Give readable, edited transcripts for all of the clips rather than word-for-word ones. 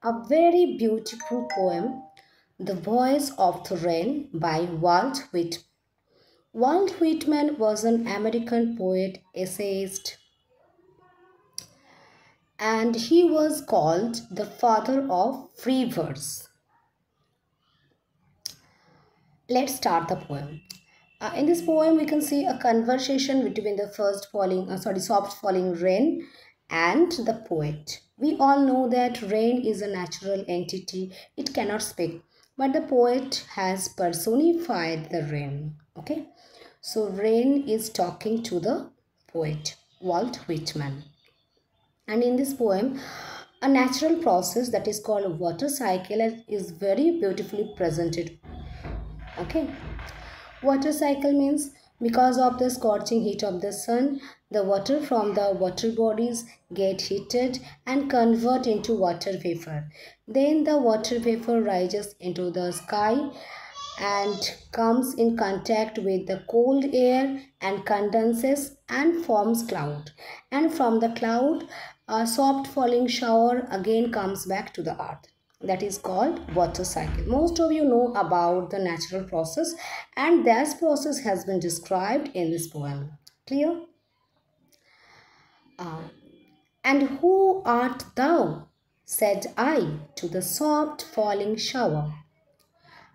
A very beautiful poem, The Voice of the Rain by Walt Whitman. Walt Whitman was an American poet, essayist, and he was called the father of free verse. Let's start the poem. In this poem, we can see a conversation between the soft falling rain and the poet. We all know that rain is a natural entity, it cannot speak, but the poet has personified the rain. Okay, so rain is talking to the poet, Walt Whitman. And in this poem, a natural process that is called water cycle is very beautifully presented. Okay, water cycle means because of the scorching heat of the sun, the water from the water bodies get heated and convert into water vapor. Then the water vapor rises into the sky and comes in contact with the cold air and condenses and forms cloud. And from the cloud, a soft falling shower again comes back to the earth. That is called water cycle. Most of you know about the natural process, and that process has been described in this poem. Clear? And who art thou? Said I to the soft falling shower.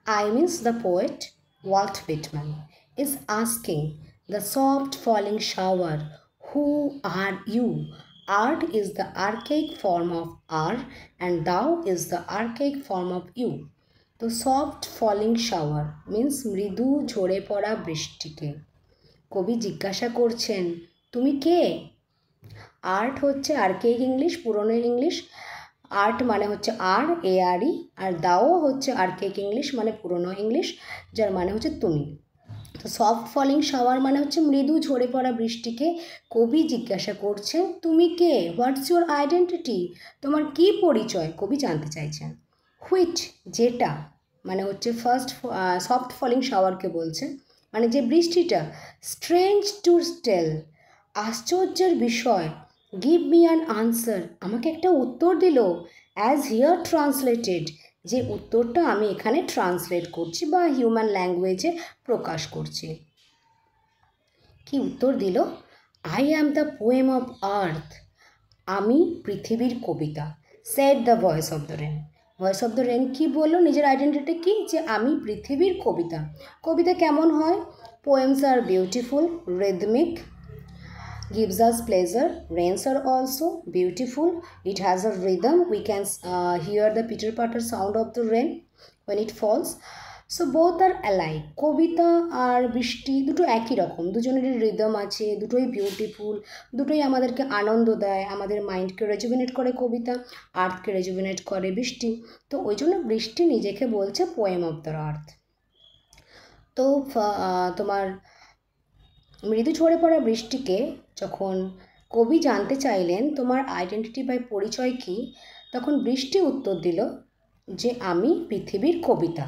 I means the poet Walt Whitman is asking the soft falling shower, who are you? Art is the archaic form of are and thou is the archaic form of you. The soft falling shower means মৃদু ঝরে পড়া বৃষ্টিকে। কবি জিজ্ঞাসা করছেন তুমি কে? Art হচ্ছে আর্কেইক English, পুরনো ইংলিশ। আর্ট মানে হচ্ছে ARE, আর দাও হচ্ছে আর্কেইক ইংলিশ মানে পুরনো ইংলিশ, যার মানে হচ্ছে তুমি। তো সফট ফলিং শাওয়ার মানে হচ্ছে মৃদু ঝরে পড়া বৃষ্টিকে কবি জিজ্ঞাসা করছেন তুমি কে, হোয়াটস ইউর আইডেন্টিটি, তোমার কি পরিচয়, কবি জানতে চাইছেন। হুইচ যেটা মানে হচ্ছে সফট ফলিং শাওয়ারকে বলছে, মানে যে বৃষ্টিটা। স্ট্রেঞ্জ টু টেল আশ্চর্যের বিষয়, গিভ মি অ্যান আনসার আমাকে একটা উত্তর দিল, অ্যাজ হিয়ার ট্রান্সলেটেড যে উত্তরটা আমি এখানে ট্রান্সলেট করছি বা হিউম্যান ল্যাঙ্গুয়েজে প্রকাশ করছি। কি উত্তর দিল? I am the poem of earth, আমি পৃথিবীর কবিতা। Said the voice of the rain. Voice of the rain কী বললো, নিজের আইডেন্টিটি কি, যে আমি পৃথিবীর কবিতা। কবিতা কেমন হয়? Poems R beautiful, rhythmic, gives us pleasure. Rains are also beautiful. It has a rhythm. We can hear the pitter patter sound of the rain when it falls. So both are alike. কবিতা আর বৃষ্টি দুটো একই রকম, দুজনেরই rhythm আছে, দুটোই beautiful, দুটোই আমাদেরকে আনন্দ দেয়, আমাদের মাইন্ডকে রেজুভিনেট করে কবিতা, আর্থকে রেজুভিনেট করে বৃষ্টি। তো ওই জন্য বৃষ্টি নিজেকে বলছে পোয়েম অফ দ্য আর্থ। তো তোমার মৃদু ঝরে পড়া বৃষ্টিকে যখন কবি জানতে চাইলেন তোমার আইডেন্টিটি বা পরিচয় কী, তখন বৃষ্টি উত্তর দিল যে আমি পৃথিবীর কবিতা।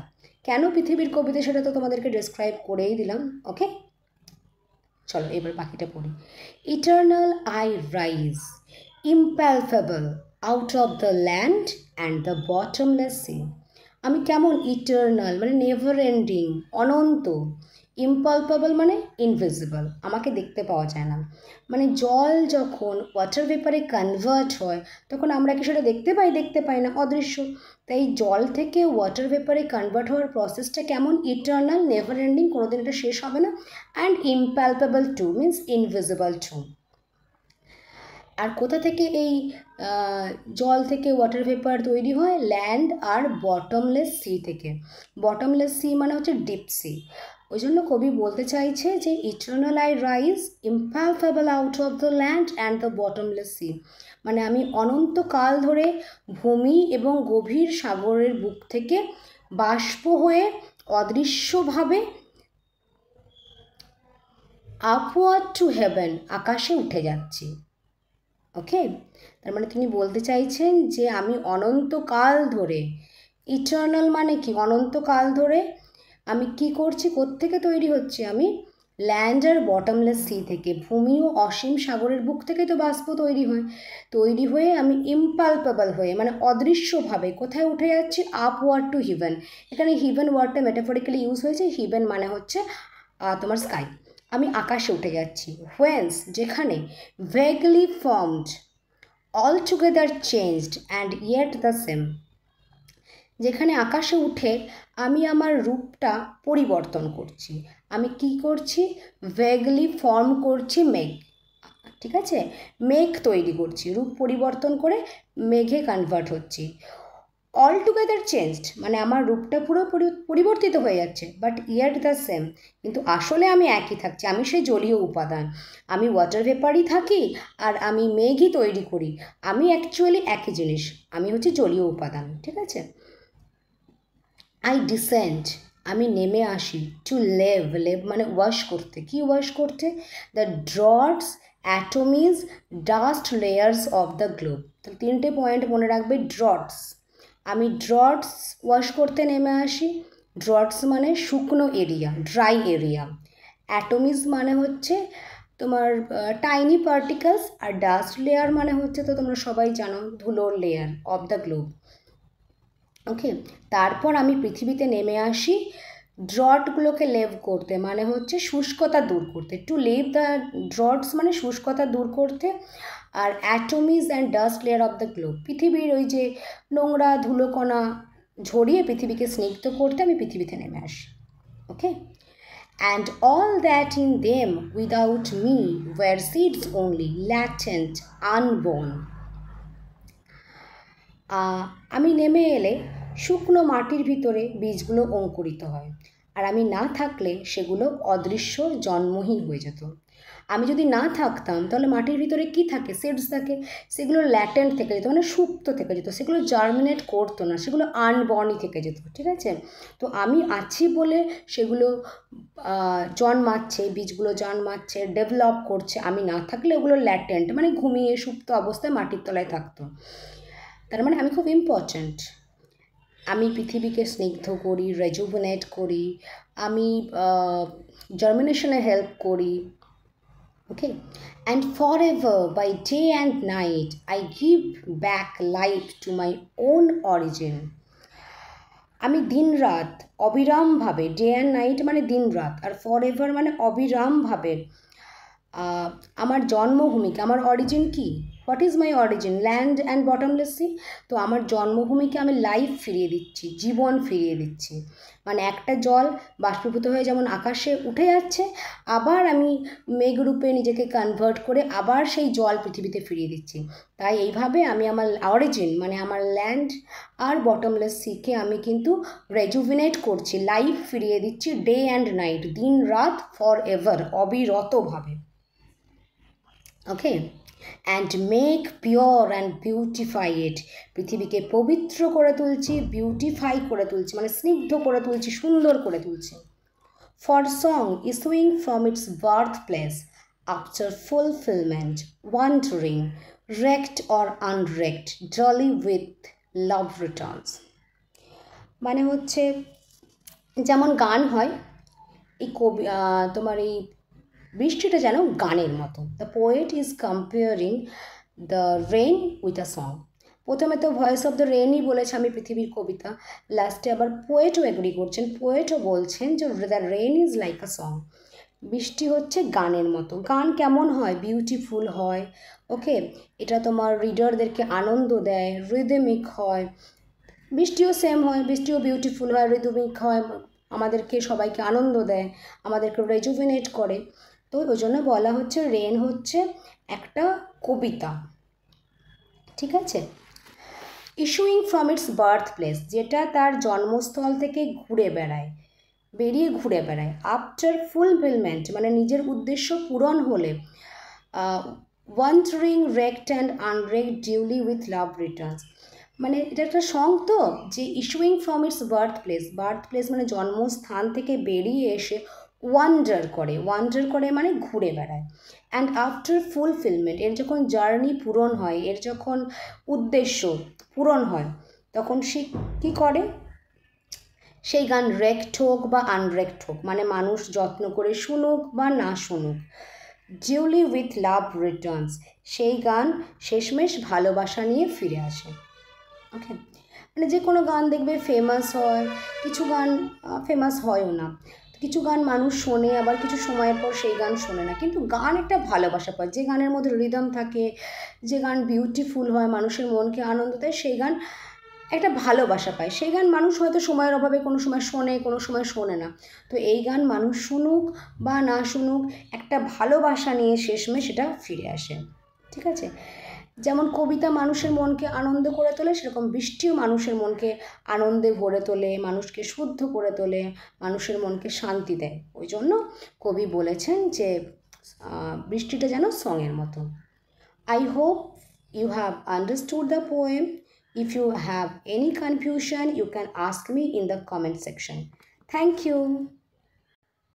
কেন পৃথিবীর কবিতা সেটা তো তোমাদেরকে ডেসক্রাইব করেই দিলাম। ওকে, চলো এবার বাকিটা পড়ি। Eternal I rise impalpable out of the land and the bottomless sea. আমি কেমন? ইটার্নাল মানে নেভার এন্ডিং, অনন্ত। ইম্পালপেবল মানে ইনভিজিবল, আমাকে দেখতে পাওয়া যায় না। মানে জল যখন ওয়াটার ভেপারে কনভার্ট হয় তখন আমরা কি সেটা দেখতে পাই? দেখতে পাই না, অদৃশ্য। তাই জল থেকে ওয়াটার ভেপারে কনভার্ট হওয়ার প্রসেসটা কেমন? ইটার্নাল, নেভার এন্ডিং, কোনোদিন এটা শেষ হবে না। And impalpable too means invisible too. আর কোথা থেকে এই জল থেকে ওয়াটার ভেপার তৈরি হয়? ল্যান্ড আর বটমলেস সি থেকে। বটমলেস সি মানে হচ্ছে ডিপ সি। ওই জন্য কবি বলতে চাইছে যে eternal I rise impalpable out of the land and the bottomless sea, মানে আমি অনন্তকাল ধরে ভূমি এবং গভীর সাগরের বুক থেকে বাষ্প হয়ে অদৃশ্যভাবে আপওয়ার্ড টু হেভেন, আকাশে উঠে যাচ্ছি। ওকে, তার মানে তিনি বলতে চাইছেন যে আমি অনন্তকাল ধরে, ইটার্নাল মানে কি? অনন্তকাল ধরে আমি কি করছি, কোত্থেকে তৈরি হচ্ছে? আমি ল্যান্ড আর বটমলেস সি থেকে, ভূমি ও অসীম সাগরের বুক থেকে তো বাষ্প তৈরি হয়ে আমি ইম্পালপেবল হয়ে মানে অদৃশ্যভাবে কোথায় উঠে যাচ্ছি, আপওয়ার্ড টু হিভেন। এখানে হিভেন ওয়ার্ডটা মেটাফরিক্যালি ইউজ হয়েছে। হিভেন মানে হচ্ছে তোমার স্কাই। আমি আকাশে উঠে যাচ্ছি। হোয়েন্স যেখানে, vaguely formed, altogether changed and yet the same, যেখানে আকাশে উঠে আমি আমার রূপটা পরিবর্তন করছি। আমি কি করছি, ভেগলি ফর্ম করছি মেঘ, ঠিক আছে, মেঘ তৈরি করছি, রূপ পরিবর্তন করে মেঘে কনভার্ট হচ্ছি। অল টুগেদার চেঞ্জড মানে আমার রূপটা পুরো পরিবর্তিত হয়ে যাচ্ছে, বাট ইয়েট দ্য সেম, কিন্তু আসলে আমি একই থাকছি। আমি সেই জলীয় উপাদান, আমি ওয়াটার ভেপারই থাকি আর আমি মেঘই তৈরি করি, আমি অ্যাকচুয়ালি একই জিনিস, আমি হচ্ছে জলীয় উপাদান, ঠিক আছে। আই ডিসেন্ড আমি নেমে আসি, টু লেভ মানে ওয়াশ করতে, কি ওয়াশ করতে, the droughts, atomies, dust layers of the globe. তাহলে 3টে পয়েন্ট মনে রাখবে। ড্রটস, আমি ড্রটস ওয়াশ করতে নেমে আসি। ড্রটস মানে শুকনো এরিয়া, ড্রাই এরিয়া। অ্যাটমিজ মানে হচ্ছে তোমার টাইনি পার্টিকেলস, আর ডাস্ট লেয়ার মানে হচ্ছে তো তোমরা সবাই জানো ধুলোর লেয়ার অফ দ্য গ্লোব। ওকে, তারপর আমি পৃথিবীতে নেমে আসি ড্রটগুলোকে লেভ করতে, মানে হচ্ছে শুষ্কতা দূর করতে। টু লিভ দ্য ড্রটস মানে শুষ্কতা দূর করতে। আর atomies and dust layer of the globe, পৃথিবীর ওই যে নোংরা ধুলোকণা ঝরিয়ে পৃথিবীকে স্নিগ্ধ করতে আমি পৃথিবীতে নেমে আসি। ওকে, and all that in them without me were seeds only, latent, unborn. আমি নেমে এলে শুকনো মাটির ভিতরে বীজগুলো অঙ্কুরিত হয়, আর আমি না থাকলে সেগুলো অদৃশ্য জন্মহীন হয়ে যেত। আমি যদি না থাকতাম তাহলে মাটির ভিতরে কি থাকে, সিডস থাকে, সেগুলো ল্যাটেন্ট থেকে যেত, মানে সুপ্ত থেকে যেত, সেগুলো জার্মিনেট করতো না, সেগুলো আনবর্নই থেকে যেত, ঠিক আছে। তো আমি আছি বলে সেগুলো জন্মাচ্ছে, বীজগুলো জন্মাচ্ছে, ডেভেলপ করছে। আমি না থাকলে ওগুলো ল্যাটেন্ট মানে ঘুমিয়ে সুপ্ত অবস্থায় মাটির তলায় থাকতো। তার মানে আমি খুব ইম্পর্ট্যান্ট। আমি পৃথিবীকে স্নিগ্ধ করি, রেজুভেনেট করি, আমি জার্মিনেশনে হেল্প করি। Okay, and forever by day and night I give back life to my own origin. আমি দিন রাত অবিরামভাবে, ডে অ্যান্ড নাইট মানে দিন রাত, আর ফর এভার মানে অবিরামভাবে আমার জন্মভূমিকে, আমার অরিজিন কি, what is my origin, land and bottomless sea. তো আমার জন্মভূমিকে আমি লাইফ ফিরিয়ে দিচ্ছি, জীবন ফিরিয়ে দিচ্ছি। মানে একটা জল বাষ্পীভূত হয়ে যেমন আকাশে উঠে যাচ্ছে, আবার আমি মেঘরূপে নিজেকে কনভার্ট করে আবার সেই জল পৃথিবীতে ফিরিয়ে দিচ্ছি। তাই এইভাবে আমি আমার অরিজিন মানে আমার ল্যান্ড আর বটমলেস সিকে আমি কিন্তু রেজুভিনেট করছি, লাইফ ফিরিয়ে দিচ্ছি, ডে অ্যান্ড নাইট, দিন রাত, ফর এভার, অবিরতভাবে। Okay, and make pure and beautify it, পৃথিবীকে পবিত্র করে তুলছি, বিউটিফাই করে তুলছি মানে স্নিগ্ধ করে তুলছি, সুন্দর করে তুলছি। For song issuing from its birth place after fulfilment, wandering, wrecked or unwrecked, jolly with love returns। মানে হচ্ছে যেমন গান হয়, এই কবি তোমার এই বৃষ্টিটা যেন গানের মতো। The poet is comparing the rain with a song. প্রথমে তো ভয়েস অফ দ্য রেইনই বলেছে আমি পৃথিবীর কবিতা, লাস্টে আবার পোয়েটও এগ্রি করছেন, পোয়েটও বলছেন যে the rain is like a song, বৃষ্টি হচ্ছে গানের মতো। গান কেমন হয়, বিউটিফুল হয়। ওকে, এটা তোমার রিডারদেরকে আনন্দ দেয়, রিদমিক হয়। বৃষ্টিও সেম হয়, বৃষ্টিও বিউটিফুল হয়, রিদমিক হয়, আমাদেরকে সবাইকে আনন্দ দেয়, আমাদেরকে রেজুভিনেট করে। তো ওই জন্য বলা হচ্ছে রেন হচ্ছে একটা কবিতা, ঠিক আছে। Issuing from its birth place, যেটা তার জন্মস্থল থেকে বেরিয়ে ঘুরে বেড়ায়। আফটার ফুলফিলমেন্ট মানে নিজের উদ্দেশ্য পূরণ হলে, wandering, recked and unrecked, duly with love returns. মানে এটা একটা সং তো, যে issuing from its birthplace মানে জন্মস্থান থেকে বেরিয়ে এসে ওয়ান্ডার করে মানে ঘুরে বেড়ায়। অ্যান্ড আফটার ফুলফিলমেন্ট, এর যখন জার্নি পূরণ হয়, এর যখন উদ্দেশ্য পূরণ হয়, তখন সে কী করে, সেই গান রেক্ট হোক বা আনরেক্ট হোক, মানে মানুষ যত্ন করে শুনুক বা না শুনুক, ডিউলি উইথ লাভ রিটার্নস, সেই গান শেষমেশ ভালোবাসা নিয়ে ফিরে আসে। ওকে, মানে যে কোনো গান দেখবে ফেমাস হয়, কিছু গান ফেমাস হয়ও না, কিছু গান মানুষ শোনে, আবার কিছু সময়ের পর সেই গান শোনে না, কিন্তু গান একটা ভালোবাসা পায়, যে গানের মধ্যে রিদম থাকে, যে গান বিউটিফুল হয়, মানুষের মনকে আনন্দ দেয়, সেই গান একটা ভালোবাসা পায়। সেই গান মানুষ হয়তো সময়ের অভাবে কোনো সময় শোনে, কোনো সময় শোনে না, তো এই গান মানুষ শুনুক বা না শুনুক, একটা ভালোবাসা নিয়ে শেষমেশ সেটা ফিরে আসে। ঠিক আছে, যেমন কবিতা মানুষের মনকে আনন্দ করে তোলে, সেরকম বৃষ্টিও মানুষের মনকে আনন্দে ভরে তোলে, মানুষকে শুদ্ধ করে তোলে, মানুষের মনকে শান্তি দেয়। ওই জন্য কবি বলেছেন যে বৃষ্টিটা যেন সঙের মতো। I hope you have understood the poem. If you have any confusion, you can ask me in the comment section. Thank you.